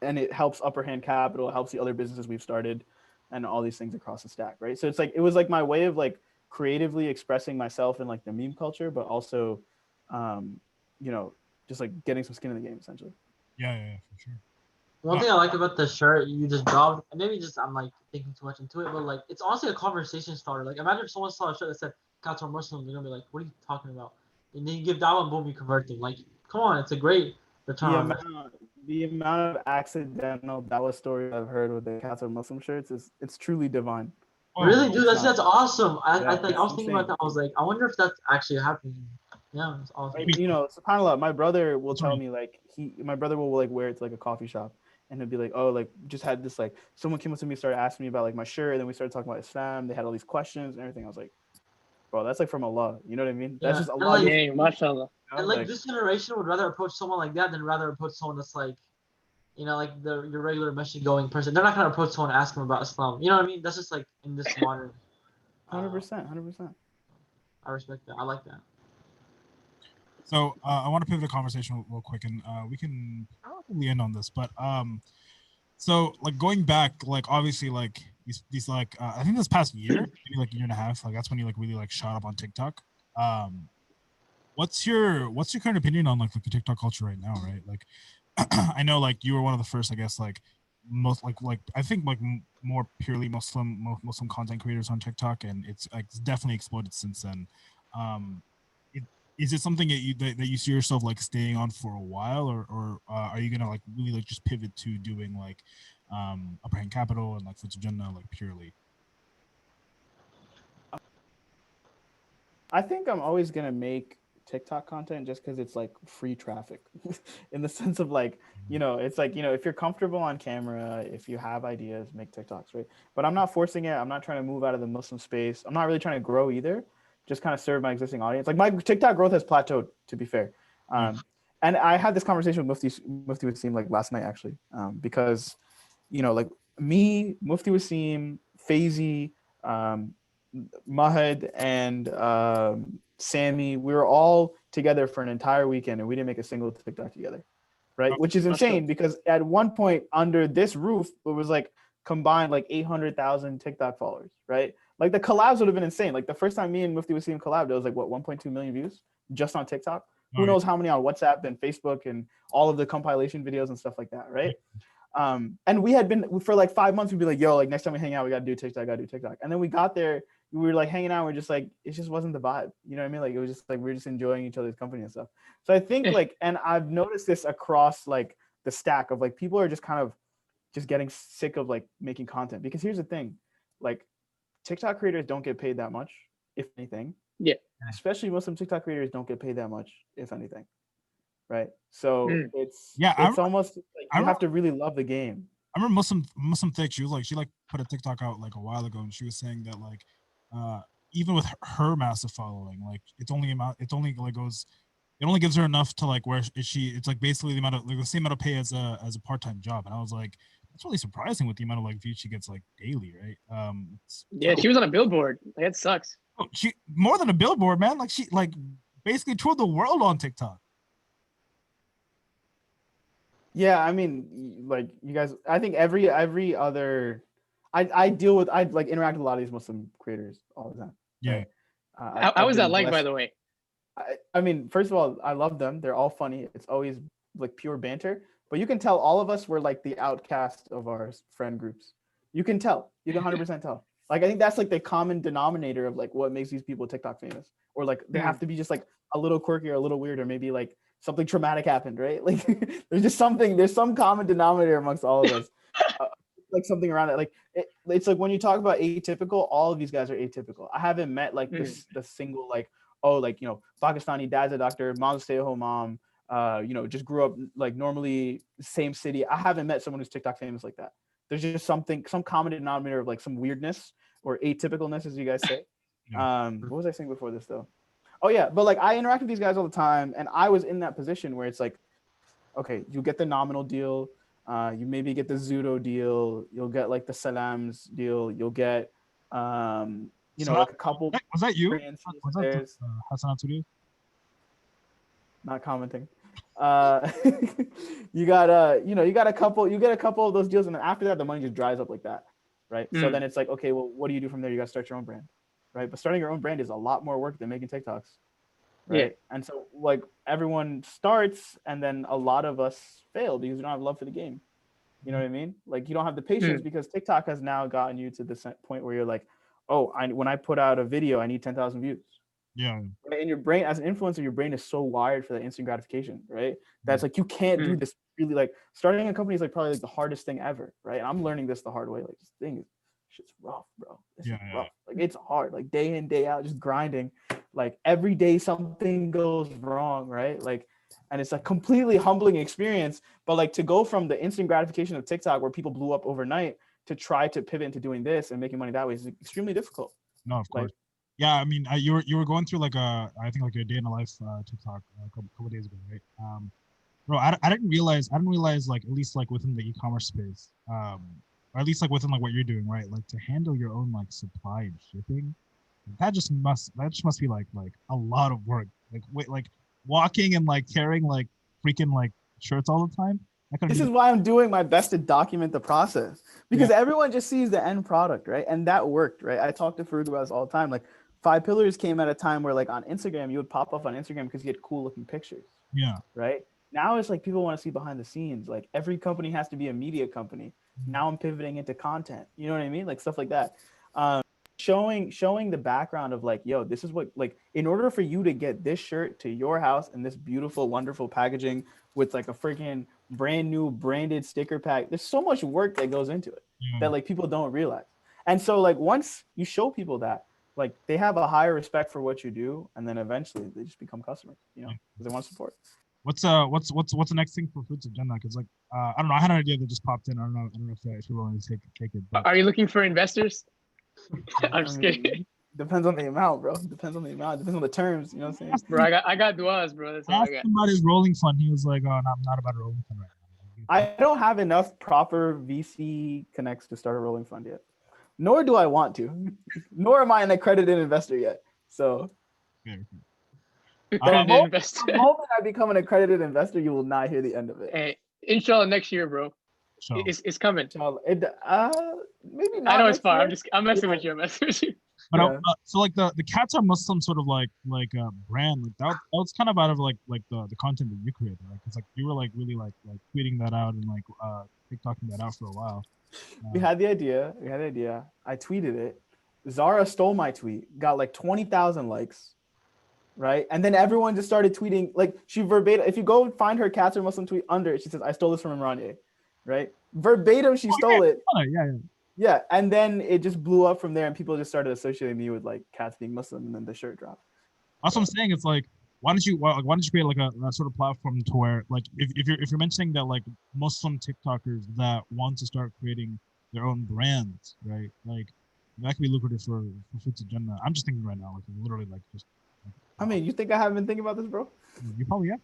and it helps Upper Hand Capital, it helps the other businesses we've started and all these things across the stack, right? So it's like, it was like my way of like creatively expressing myself in like the meme culture, but also, just like getting some skin in the game essentially. Yeah, for sure. One thing I like about the shirt you just dropped, and maybe just I'm like thinking too much into it, but like it's honestly a conversation starter. Like imagine if someone saw a shirt that said "Cats are Muslim," they're gonna be like, "What are you talking about?" And then you give that one, boom, you convert them. Like, come on, it's a great return. The amount of accidental Dawa stories I've heard with the Cats are Muslim shirts it's truly divine. Really, dude, that's awesome. I was thinking about that. I was like, I wonder if that's actually happening. Yeah, it's awesome. Like, subhanAllah, my brother will tell me like my brother will like wear it to like a coffee shop and he'll be like, oh, like just had this like someone came up to me, started asking me about like my shirt, and then we started talking about Islam. They had all these questions and everything. I was like, bro, that's like from Allah. You know what I mean? Yeah. That's just Allah. Like, mashallah. And like this generation would rather approach someone like that than rather approach someone that's like, like your regular message going person. They're not gonna approach someone and ask them about Islam. You know what I mean? That's just like in this modern. 100%. I respect that. I like that. So I want to pivot the conversation real quick, and we can probably end on this. But so like going back, like obviously like these like I think this past year, maybe like a year and a half, like that's when you like really like shot up on TikTok. What's your current opinion on like the TikTok culture right now, right? Like I know like you were one of the first, I guess, like most like I think like more purely Muslim content creators on TikTok, and it's like it's definitely exploded since then. Is it something that you see yourself like staying on for a while, or are you gonna like really like just pivot to doing like Upper Hand Capital and like Fruits of Jannah like purely? I think I'm always gonna make TikTok content just because it's like free traffic in the sense of like, it's like, if you're comfortable on camera, if you have ideas, make TikToks, right? But I'm not forcing it. I'm not trying to move out of the Muslim space. I'm not really trying to grow either. Just kind of serve my existing audience. Like my TikTok growth has plateaued, to be fair. And I had this conversation with Mufti Wasim like last night actually, because, like me, Mufti Wasim, Faizi, Mahad, and Sammy, we were all together for an entire weekend and we didn't make a single TikTok together. right? Which is insane because at one point under this roof, it was like combined like 800,000 TikTok followers, right? Like the collabs would have been insane. Like the first time me and Mufti was seeing collab, there was like what 1.2 million views just on TikTok. Who knows how many on WhatsApp and Facebook and all of the compilation videos and stuff like that, right? And we had been for like 5 months, we'd be like, yo, like next time we hang out, we gotta do TikTok, And then we got there, we were like hanging out, we're just like, it just wasn't the vibe. You know what I mean? Like it was just like, we were just enjoying each other's company and stuff. So I think like, and I've noticed this across like the stack of like, people are just kind of just getting sick of like making content, because here's the thing, like TikTok creators don't get paid that much, if anything. Yeah. And especially Muslim TikTok creators don't get paid that much, if anything. Right. So it's almost like you have to really love the game. I remember Muslim Thick, she like put a TikTok out like a while ago, and she was saying that like even with her massive following, like it only gives her enough to like where it's like basically the amount of like the same amount of pay as a part-time job. And I was like, that's really surprising with the amount of like views she gets like daily, right? She was on a billboard. Like it sucks. She more than a billboard, man. Like she like basically toured the world on TikTok. Yeah, I mean, like you guys, I think every other, I like interact with a lot of these Muslim creators all the time. Yeah. Right? How was that like, by the way? I mean, first of all, I love them. They're all funny. It's always like pure banter. But you can tell all of us were like the outcast of our friend groups. You can tell. You can 100% tell. Like I think that's like the common denominator of like what makes these people TikTok famous. Or like they have to be just like a little quirky or a little weird, or maybe like something traumatic happened, right? Like there's some common denominator amongst all of us. Like something around it. Like it's like when you talk about atypical, all of these guys are atypical. I haven't met like the single like, oh, like, you know, Pakistani, dad's a doctor, mom's a stay-at-home mom, you know, just grew up like normally same city. I haven't met someone who's TikTok famous like that. There's just some common denominator of like some weirdness or atypicalness, as you guys say. What was I saying before this though? Oh yeah, but like I interact with these guys all the time, and I was in that position where it's like, okay, you get the nominal deal, you maybe get the Zudo deal, you'll get like the Salams deal, you'll get you know, like a couple. Was that you? Was that Hassan Studios? Not commenting. You got you know, you get a couple of those deals, and then after that the money just dries up like that, right? So then it's like, okay, well, what do you do from there? You got to start your own brand, right? But starting your own brand is a lot more work than making TikToks, right? Yeah. And so like everyone starts, and then a lot of us fail because we don't have love for the game. You know what I mean? Like you don't have the patience because TikTok has now gotten you to this point where you're like, oh, when I put out a video, I need 10,000 views. Yeah. And your brain, as an influencer, your brain is so wired for that instant gratification, right? That's like, you can't do this really. Like starting a company is like probably like the hardest thing ever, right? And I'm learning this the hard way. Like this thing is, shit's rough, bro. This is rough. Like it's hard, like day in, day out, just grinding. Like every day something goes wrong, right? Like, and it's a completely humbling experience. But like to go from the instant gratification of TikTok, where people blew up overnight, to try to pivot into doing this and making money that way is extremely difficult. No, of course. Yeah, I mean, you were going through like I think like your day in the life TikTok a couple days ago, right? Bro, I didn't realize like at least like within the e-commerce space, or at least like within like what you're doing, right? Like to handle your own like supply and shipping, that just must be like a lot of work. Like walking and like carrying like freaking like shirts all the time. This is why I'm doing my best to document the process, because everyone just sees the end product, right? And that worked, right? I talk to Farouk about this all the time. Like 5 Pillars came at a time where like on Instagram, you would pop up on Instagram because you had cool looking pictures. Yeah. Right. Now it's like people want to see behind the scenes. Like every company has to be a media company. Now I'm pivoting into content. You know what I mean? Like stuff like that. Showing the background of like, yo, this is what, like, in order for you to get this shirt to your house in this beautiful, wonderful packaging with like a freaking brand new branded sticker pack, there's so much work that goes into it that like people don't realize. And so like once you show people that, like they have a higher respect for what you do, and then eventually they just become customers, you know, because they want support. What's the next thing for Fruits Agenda? Because like I don't know, I had an idea that just popped in. I don't know if you're willing to take it. But... Are you looking for investors? I'm just kidding. Depends on the amount, bro. Depends on the amount. Depends on the terms. You know what I'm saying? Bro, I got duas, bro. That's all I got. About his rolling fund, he was like, "Oh, no, I'm not about a rolling fund right now." I don't have enough proper VC connects to start a rolling fund yet. Nor do I want to. Nor am I an accredited investor yet. So. Accredited investor. The moment I become an accredited investor, you will not hear the end of it. Hey, inshallah next year, bro. So It's coming. It, maybe not. I know it's next far. year. I'm messing Yeah. with you. I'm messing with you. but Yeah. so like the cats are Muslim sort of like brand like that was kind of out of like the content that you created, right? Because like you were like really like tweeting that out and like TikToking that out for a while. We had the idea. I tweeted it. Zara stole my tweet. Got like 20,000 likes. Right. And then everyone just started tweeting, like she verbatim. If you go find her cats or Muslim tweet under it, she says, I stole this from Imran. Right. Verbatim, she stole it. Yeah. Yeah. And then it just blew up from there and people just started associating me with like cats being Muslim and then the shirt dropped. That's what I'm saying. It's like, why don't you create like a sort of platform to where like if you're mentioning that like Muslim TikTokers that want to start creating their own brands, right? Like that could be lucrative for Fruits of Jannah. I'm just thinking right now, like literally like just. I mean, you think I haven't been thinking about this, bro? You probably have.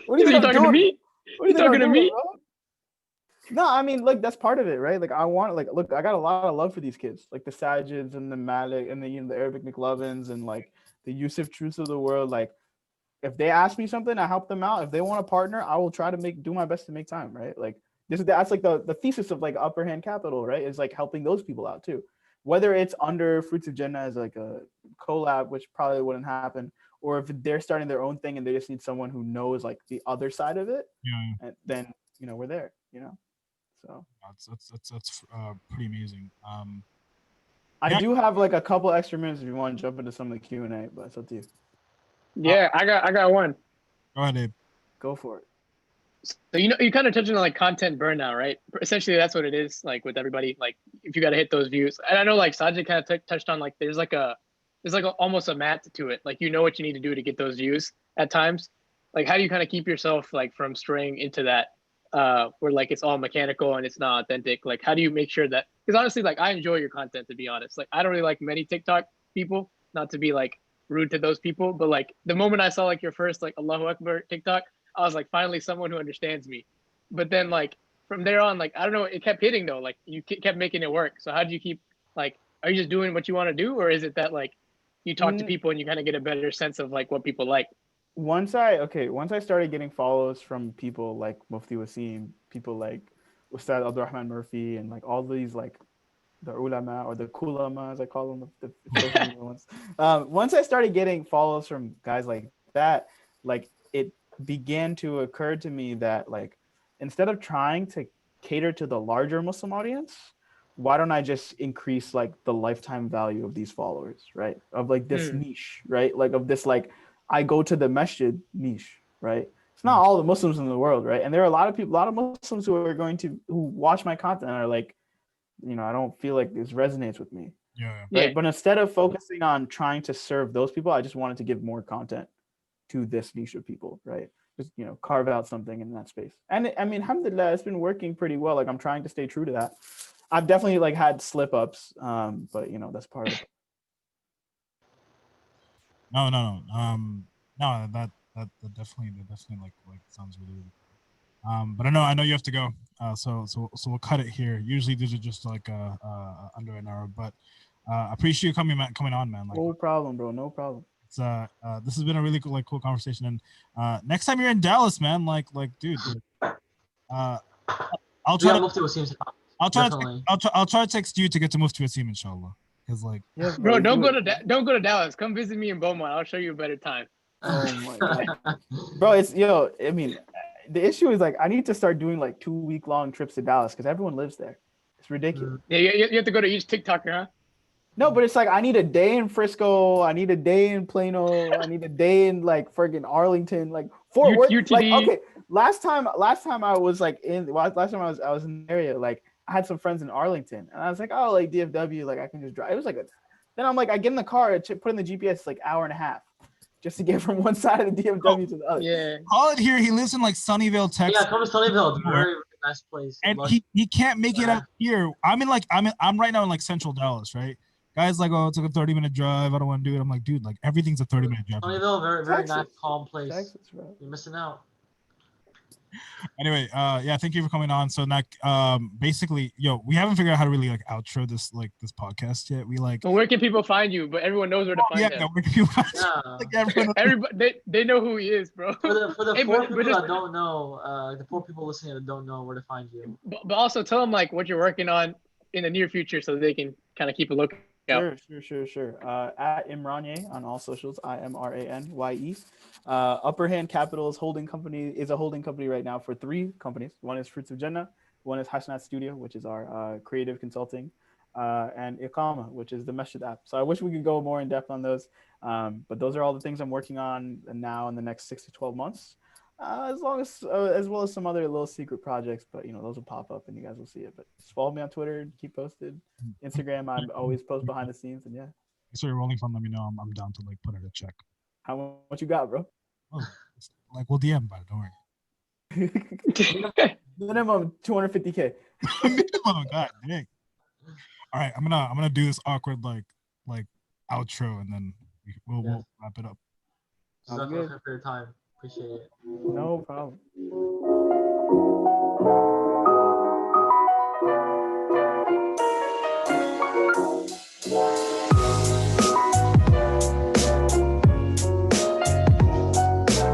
What do you You think I'm talking to doing? me? What do you You think I'm talking to doing, me? bro? No, I mean, like that's part of it, right? Like I want, like, look, I got a lot of love for these kids, like the Sajids and the Malik and the Arabic McLovins and like the Yusuf Truths of the world. Like, if they ask me something, I help them out. If they want to partner, I will try to do my best to make time, right? Like that's like the thesis of like Upper Hand Capital, right? Is like helping those people out too. Whether it's under Fruits of Jannah as like a collab, which probably wouldn't happen, or if they're starting their own thing and they just need someone who knows like the other side of it, Yeah. and then we're there, So that's pretty amazing. I do have like a couple extra minutes if you want to jump into some of the Q&A, but it's up to you. Yeah, I got one. Go ahead, Abe. Go for it. So you kind of touched on like content burnout, right? Essentially, that's what it is. Like with everybody, like if you got to hit those views, and I know like Sajid kind of touched on like there's like almost a mat to it. Like you know what you need to do to get those views at times. Like how do you kind of keep yourself like from straying into that where like it's all mechanical and it's not authentic? Like how do you make sure that? Because honestly, like I enjoy your content, to be honest. Like I don't really like many TikTok people, not to be like rude to those people, but like the moment I saw like your first like Allahu Akbar TikTok, I was like, finally someone who understands me. But then like from there on, like, I don't know, it kept hitting though. Like you kept making it work. So how do you keep like, are you just doing what you want to do? Or is it that like you talk to people and you kind of get a better sense of like what people like? Once I started getting follows from people like Mufti Wasim, people like Ustad Abdurrahman Murphy, and like all these like the ulama or the kulama as I call them, the social media ones. Once I started getting follows from guys like that, like it began to occur to me that like instead of trying to cater to the larger Muslim audience, why don't I just increase like the lifetime value of these followers, right? Of like this niche, right? Like of this like I go to the masjid niche, right? It's not all the Muslims in the world, right? And there are a lot of people, a lot of Muslims who watch my content and are like, I don't feel like this resonates with me. Yeah. Right. Yeah. But instead of focusing on trying to serve those people, I just wanted to give more content to this niche of people, right? Just, carve out something in that space. And I mean, alhamdulillah, it's been working pretty well. Like I'm trying to stay true to that. I've definitely like had slip ups, but that's part of it. No. No, that definitely like sounds really, really cool. But I know you have to go. So we'll cut it here. Usually these are just like under an hour, but I appreciate you coming on, man. Like, No problem, bro. No problem. It's this has been a really cool conversation. And next time you're in Dallas, man, like dude, I'll try to text you to get to Mufti Wasim, inshallah. Because like, yes, bro, don't go to Dallas. Come visit me in Beaumont. I'll show you a better time. Oh my god, bro! It's I mean, the issue is like I need to start doing like 2-week-long trips to Dallas because everyone lives there. It's ridiculous. Yeah, you have to go to each TikToker, huh? No, but it's like I need a day in Frisco, I need a day in Plano, I need a day in like friggin' Arlington, like Fort Worth. UTD. Like okay, last time I was like last time I was in the area, like I had some friends in Arlington, and I was like, oh, like DFW, like I can just drive. It was like then I'm like I get in the car, put in the GPS, like hour and a half, just to get from one side of the DFW to the other. Yeah. Khalid here, he lives in like Sunnyvale, Texas. Yeah, come to Sunnyvale. Very, very nice place. And he can't make it up here. I'm right now in like Central Dallas, right? Guys like, oh, it's like a 30-minute drive. I don't want to do it. I'm like, dude, like everything's a 30-minute drive. Sunnyvale, very, very Texas. nice, calm place. Texas, bro. You're missing out. Anyway, yeah, thank you for coming on. So now, basically, we haven't figured out how to really like outro this podcast yet. We like, Well, where can people find you? But everyone knows where to find yeah, him. where can people find you? Yeah. Like everyone knows- Everybody, they know who he is, bro. For the Hey, four but people just- that don't know, the four people listening that don't know where to find you. But also tell them like what you're working on in the near future, so they can kind of keep a lookout. Sure. At Imranye on all socials, IMRANYE. Upper Hand Capital is a holding company right now for 3 companies. One is Fruits of Jannah, one is Hashnat Studio, which is our creative consulting, and Iqama, which is the Masjid app. So I wish we could go more in depth on those, but those are all the things I'm working on now in the next 6 to 12 months. As well as some other little secret projects, but those will pop up and you guys will see it. But just follow me on Twitter and keep posted. Instagram, I'm always post behind the scenes, and yeah. So you're rolling fund. Let me know. I'm down to like put it a check. How much you got, bro? Oh, like we'll DM about it. Don't worry. Minimum 250K. Oh God, dang. All right, I'm gonna do this awkward like outro, and then we'll wrap it up. So Sounds good. for your time. Appreciate it. No problem.